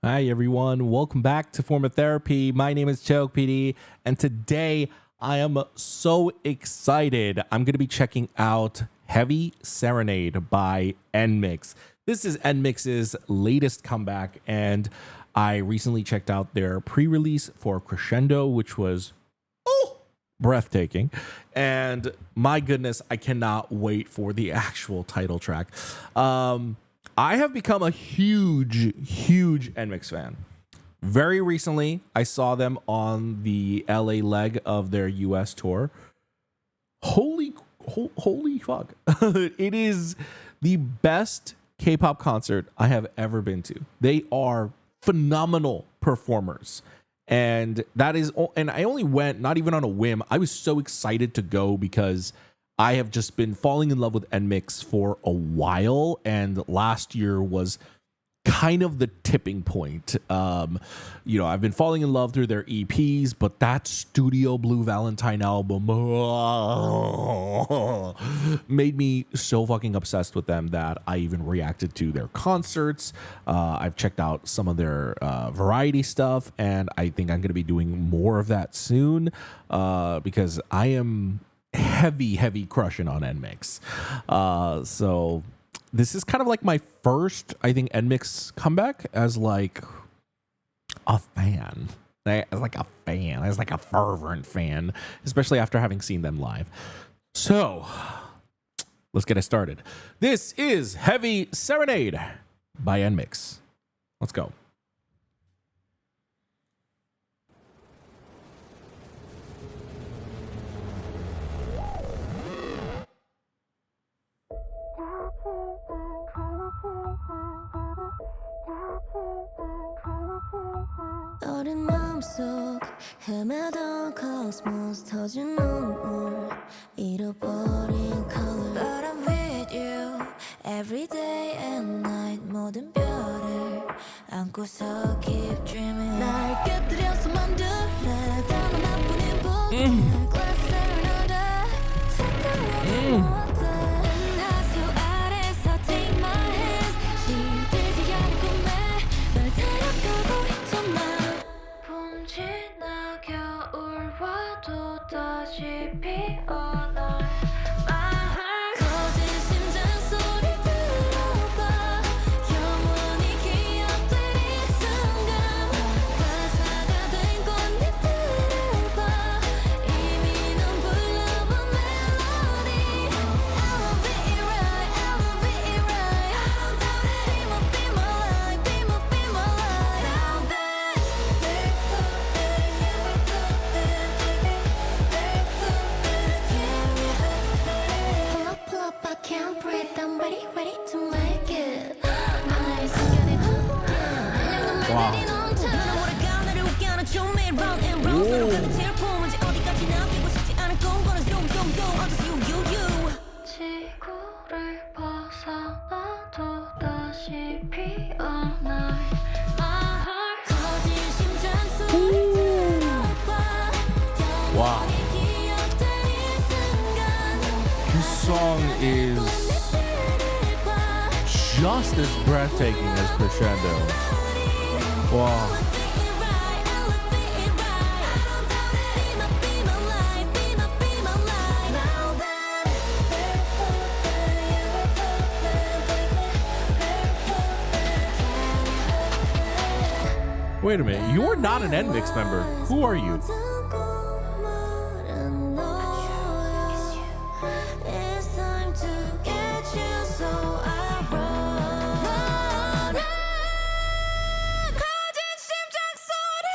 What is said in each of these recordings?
Hi everyone, welcome back to Form of Therapy. My name is Choke PD, and today I am so excited. I'm going to be checking out Heavy Serenade by NMIXX. This is NMIXX's latest comeback, and I recently checked out their pre-release for Crescendo, which was breathtaking. And my goodness, I cannot wait for the actual title track. I have become a huge NMIXX fan. Very recently, I saw them on the LA leg of their US tour. Holy fuck. It is the best K-pop concert I have ever been to. They are phenomenal performers. And I only went not even on a whim. I was so excited to go because I have just been falling in love with NMIXX for a while, and last year was kind of the tipping point. I've been falling in love through their EPs, but that Studio Blue Valentine album made me so fucking obsessed with them that I even reacted to their concerts. I've checked out some of their variety stuff, and I think I'm going to be doing more of that soon because I am heavy crushing on NMIXX. So this is kind of like my first, I think, NMIXX comeback as like a fan. As like a fervent fan, especially after having seen them live. So let's get it started. This is Heavy Serenade by NMIXX. Let's go. 어린 마음속 헤매던 cosmos 터진 눈물 잃어버린 color But I'm with you every day and night 모든 별을 안고서 keep dreaming 날 깨뜨려서 만들래 다만 나뿐인 보게 Glass Serenade 색깔로 모았대 하수 아래서 take my hands 시들지 않은 꿈에 널 데려가고 있잖아 지나 겨울 와도 다시 피어나 거진 심장 소리 들어봐 영원히 기억될 이 순간 가사가 된 꽃잎들을 봐 이미 넌 불러본 멜로디 I love it right I love it right I don't doubt it Be my life Be my life Now that Pull up, I can't breathe. I'm ready to make it. 나의 순간에 Wow. 지구를 벗어나도 다시 피어날 거진 심장 소리 들어봐 Wow. This song is just as breathtaking as Crescendo. Wow. Wait a minute, you're not an NMIXX member. Who are you? It's time to get you, so I run. 거진 심장 소리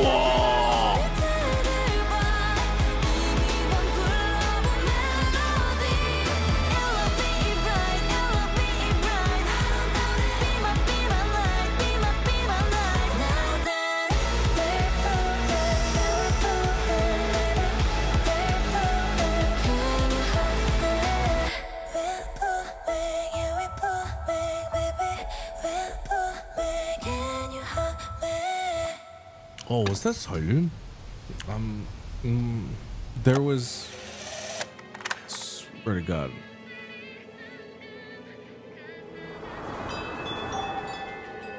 Whoa. Oh, was that Soyun? There was, swear to God,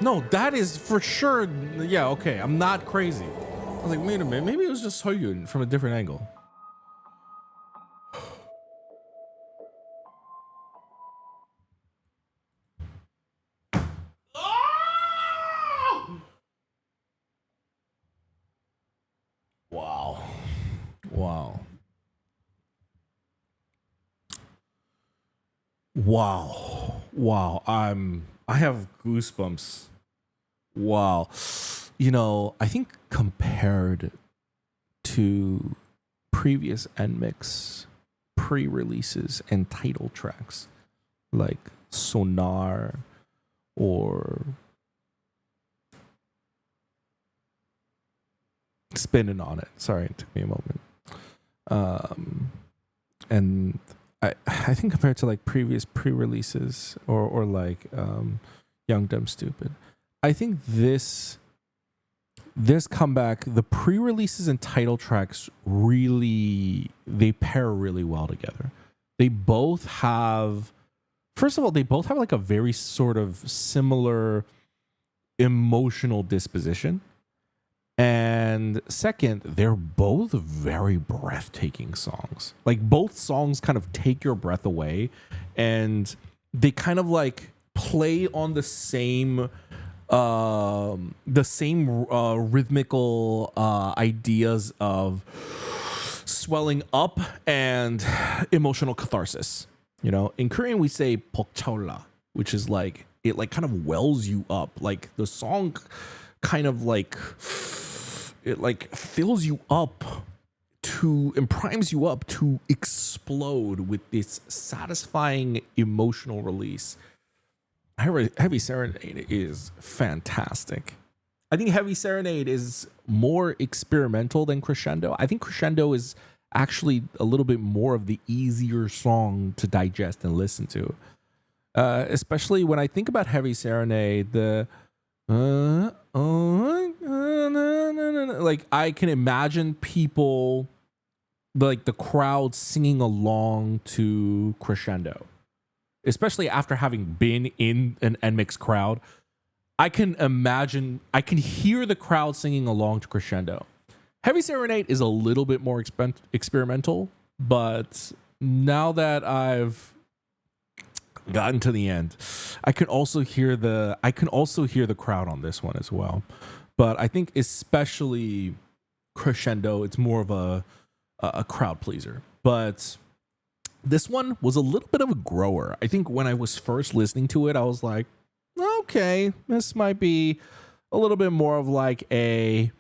No, that is for sure. Yeah, okay. I'm not crazy. I was like, wait a minute. Maybe it was just Soyun from a different angle. Wow. Wow. Wow. Wow. I have goosebumps. Wow. You know, I think compared to previous NMIXX pre-releases and title tracks like Sonar or Spinning on It. Sorry, it took me a moment. And I think compared to like previous pre-releases or like Young Dumb Stupid, I think this comeback, the pre-releases and title tracks really, they pair really well together. They both have, first of all, they both have like a very sort of similar emotional disposition. And second, they're both very breathtaking songs. Like both songs kind of take your breath away, and they kind of like play on the same rhythmical ideas of swelling up and emotional catharsis. You know, in Korean we say 벅차올라, which is like it like kind of wells you up. Like the song kind of like it like fills you up to and primes you up to explode with this satisfying emotional release. Heavy Serenade is fantastic. I think Heavy Serenade is more experimental than Crescendo. I think Crescendo is actually a little bit more of the easier song to digest and listen to. Especially when I think about Heavy Serenade, the like I can imagine people like the crowd singing along to Crescendo, especially after having been in an NMIXX crowd. I can hear the crowd singing along to Crescendo. Heavy Serenade is a little bit more experimental, but now that I've gotten to the end, I can also hear the crowd on this one as well. But I think especially Crescendo, it's more of a crowd pleaser. But this one was a little bit of a grower. I think when I was first listening to it, I was like, okay, this might be a little bit more of like a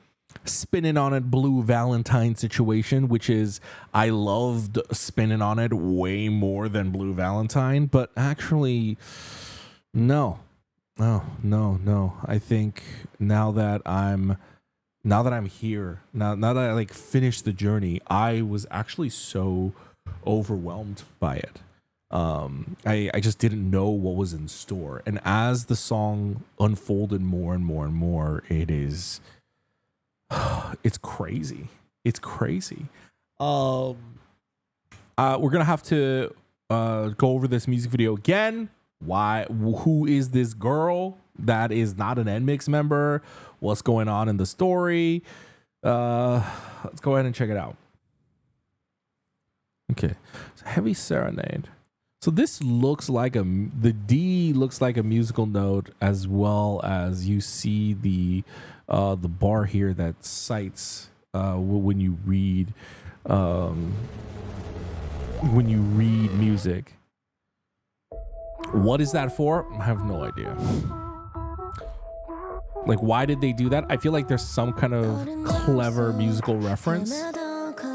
Spinning on It Blue Valentine situation, which is I loved Spinning on It way more than Blue Valentine, but actually no. I think now that I'm here, now that I like finished the journey, I was actually so overwhelmed by it. I just didn't know what was in store, and as the song unfolded more and more and more, it's crazy. It's crazy. We're gonna have to go over this music video again. Why? Who is this girl that is not an NMIXX member? What's going on in the story? Let's go ahead and check it out. Okay, so Heavy Serenade. So this looks like the D looks like a musical note, as well as you see the bar here that cites when you read music. What is that for? I have no idea. Like, why did they do that? I feel like there's some kind of clever musical reference,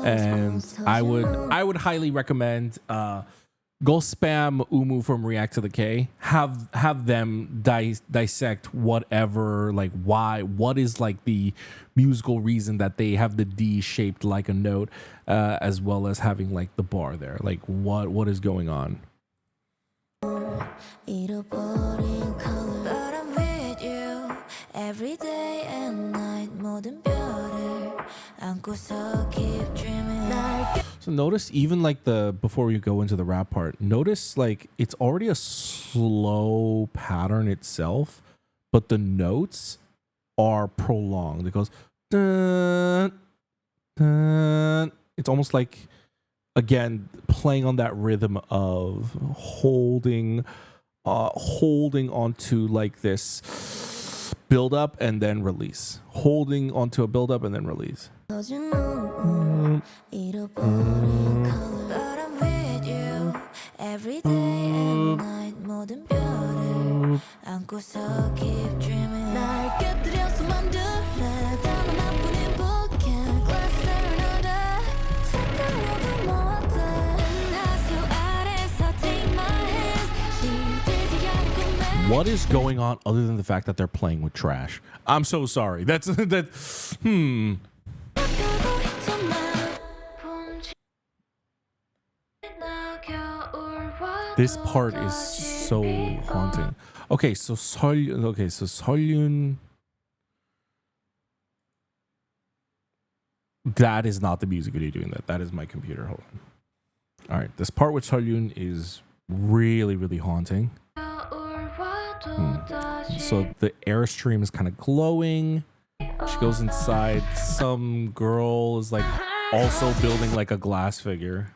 and I would highly recommend go spam Umu from React to the K. Have them dissect whatever, like what is like the musical reason that they have the D shaped like a note, as well as having like the bar there. Like what is going on? 잃어버린 color But I'm with you every day and night 모든 별을 안고서 keep dreaming So notice even like before we go into the rap part, notice like it's already a slow pattern itself, but the notes are prolonged. It goes dun, dun. It's almost like, again, playing on that rhythm of holding onto like this build up and then release, holding onto a build up and then release. Every day and night 모든 별을 안고서 keep dreaming 날 깨뜨려서 만들래 다만 나뿐인 book and glass serenade 색깔로도 못해 하수 아래서 take my hands 시들지 않은 꿈에 What is going on other than the fact that they're playing with trash? I'm so sorry. That's that. 가고 있잖아 This part is so haunting. Okay, so Seolyun. That is not the music video doing that. That is my computer. Hold on. All right, this part with Seolyun is really, really haunting. So the airstream is kind of glowing. She goes inside. Some girl is like also building like a glass figure.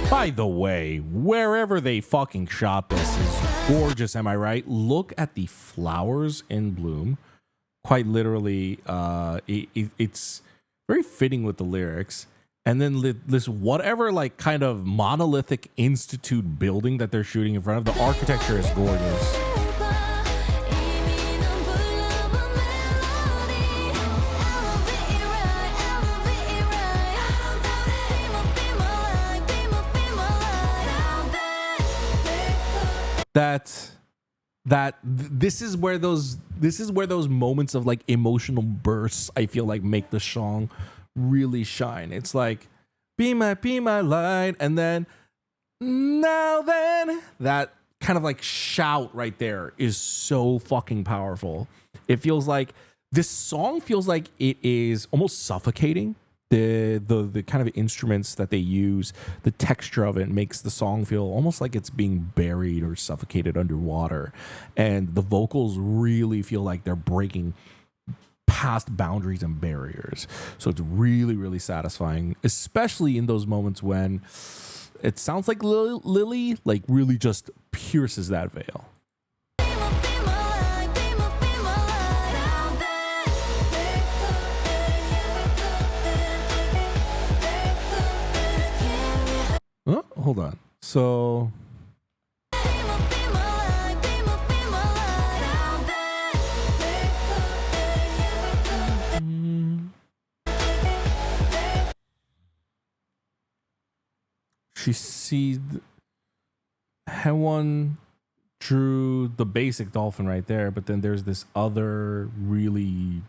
By the way, wherever they fucking shot this is gorgeous, am I right? Look at the flowers in bloom. Quite literally, it's very fitting with the lyrics. And then this whatever like kind of monolithic institute building that they're shooting in front of, the architecture is gorgeous. This is where those moments of like emotional bursts I feel like make the song really shine. It's like be my light, and then now then, that kind of like shout right there is so fucking powerful. It feels like this song feels like it is almost suffocating. The kind of instruments that they use, the texture of it makes the song feel almost like it's being buried or suffocated underwater. And the vocals really feel like they're breaking past boundaries and barriers. So it's really, really satisfying, especially in those moments when it sounds like Lily like really just pierces that veil. Oh, hold on. So she sees Haewon drew the basic dolphin right there, but then there's this other really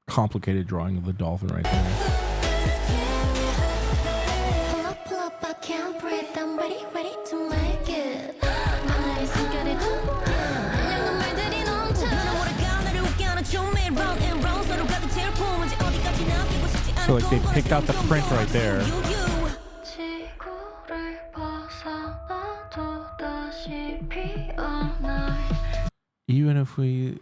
complicated drawing of the dolphin right there. So like they picked out the print right there. Even if we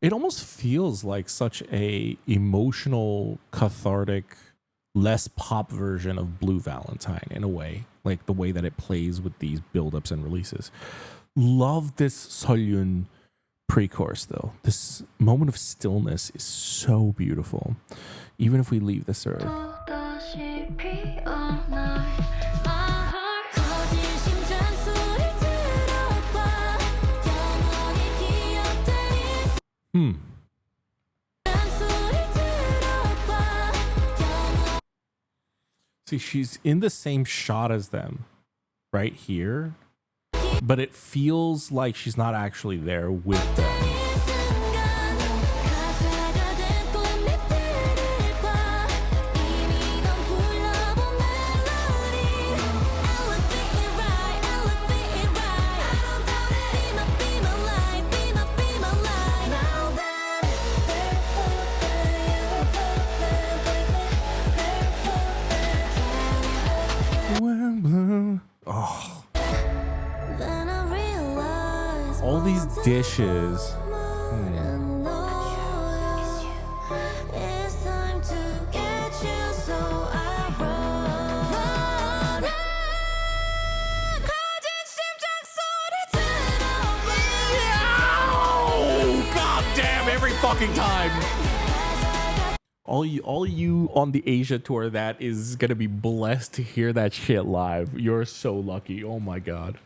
it almost feels like such a emotional, cathartic, less pop version of Blue Valentine in a way, like the way that it plays with these build-ups and releases. Love this Seolyun pre-chorus though. This moment of stillness is so beautiful. Even if we leave this earth. See, she's in the same shot as them right here, but it feels like she's not actually there with them. dishes. It's time to get you, so I run. 거짓 심장 소리 들어봐. Oh, god damn, every fucking time. All you on the Asia tour that is gonna be blessed to hear that shit live. You're so lucky. Oh my god.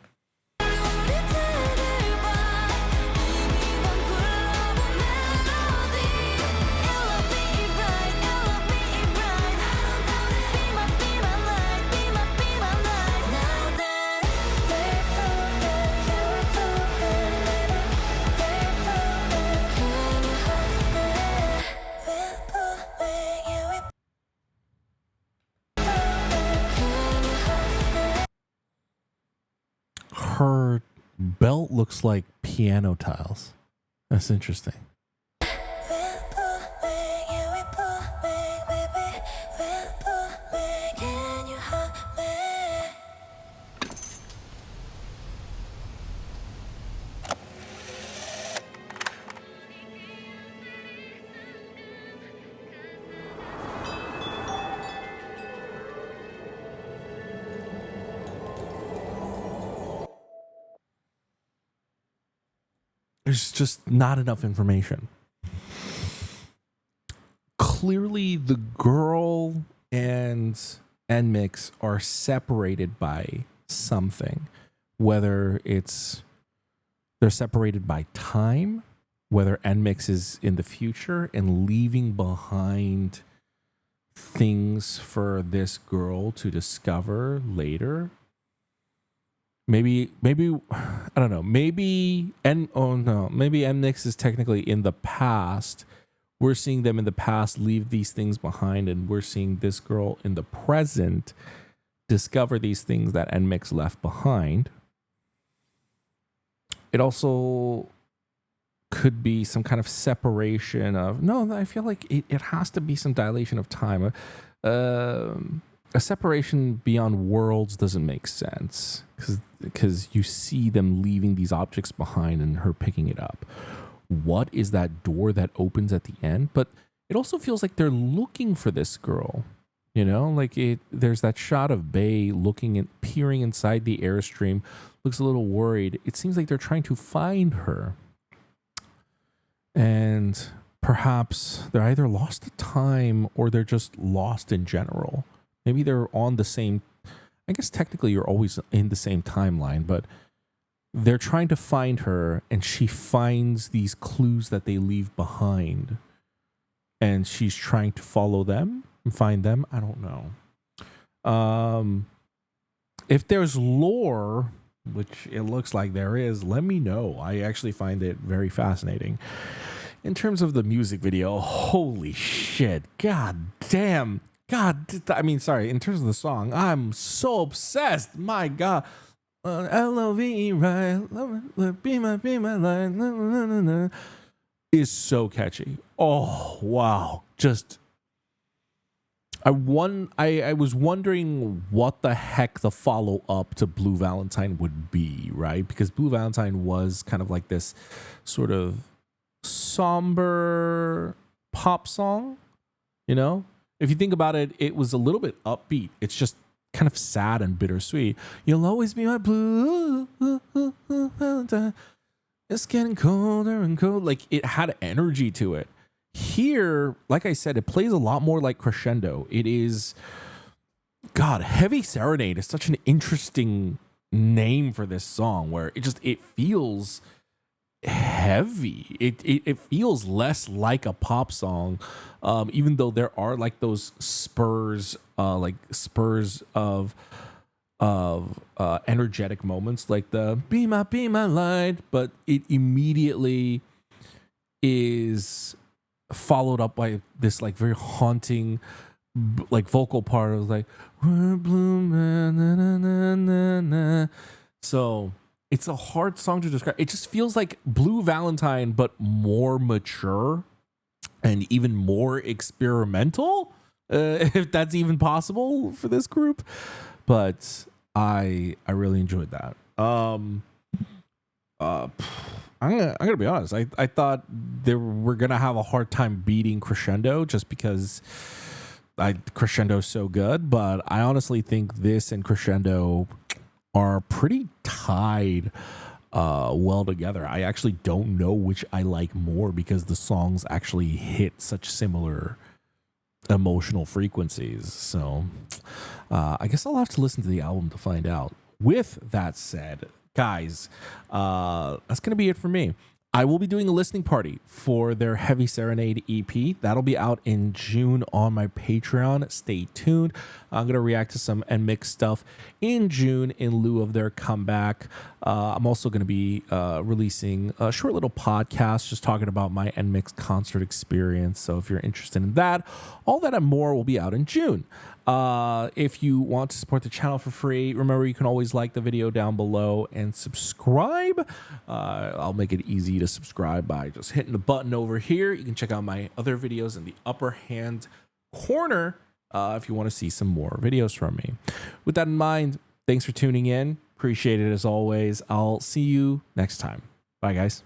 Her belt looks like piano tiles. That's interesting. There's just not enough information. Clearly, the girl and NMIXX are separated by something, whether they're separated by time, whether NMIXX is in the future and leaving behind things for this girl to discover later. Maybe I don't know. Maybe NMIXX is technically in the past. We're seeing them in the past leave these things behind, and we're seeing this girl in the present discover these things that NMIXX left behind. It also could be some kind of separation of I feel like it has to be some dilation of time. A separation beyond worlds doesn't make sense because you see them leaving these objects behind and her picking it up. What is that door that opens at the end? But it also feels like they're looking for this girl. Like there's that shot of Bae looking and peering inside the Airstream, looks a little worried. It seems like they're trying to find her. And perhaps they're either lost to time or they're just lost in general. Maybe they're on the same, I guess technically you're always in the same timeline, but they're trying to find her and she finds these clues that they leave behind. And she's trying to follow them and find them. I don't know. If there's lore, which it looks like there is, let me know. I actually find it very fascinating. In terms of the music video, holy shit. God damn. Sorry, in terms of the song, I'm so obsessed. My God. L-O-V-E, right? Be my light. Is so catchy. Oh, wow. Just, I was wondering what the heck the follow-up to Blue Valentine would be, right? Because Blue Valentine was kind of like this sort of somber pop song, If you think about it, it was a little bit upbeat. It's just kind of sad and bittersweet. You'll always be my blue Valentine. It's getting colder and cold. Like, it had energy to it. Here, like I said, it plays a lot more like crescendo. It is, God, Heavy Serenade is such an interesting name for this song where it feels heavy. It feels less like a pop song, even though there are like those spurs of energetic moments, like the be my light, but it immediately is followed up by this like very haunting like vocal part of like we're blue man, na, na, na, na, na. So it's a hard song to describe. It just feels like Blue Valentine, but more mature and even more experimental, if that's even possible for this group. But I really enjoyed that. I'm gonna be honest. I thought they were gonna have a hard time beating Crescendo just because Crescendo's so good. But I honestly think this and Crescendo are pretty tied well together. I actually don't know which I like more because the songs actually hit such similar emotional frequencies. So I guess I'll have to listen to the album to find out. With that said, guys, that's going to be it for me. I will be doing a listening party for their Heavy Serenade EP. That'll be out in June on my Patreon. Stay tuned. I'm going to react to some NMIXX stuff in June in lieu of their comeback. I'm also going to be releasing a short little podcast just talking about my NMIXX concert experience. So if you're interested in that, all that and more will be out in June. If you want to support the channel for free, remember you can always like the video down below and subscribe. I'll make it easy to subscribe by just hitting the button over here. You can check out my other videos in the upper hand corner if you want to see some more videos from me. With that in mind, thanks for tuning in. Appreciate it as always. I'll see you next time. Bye, guys.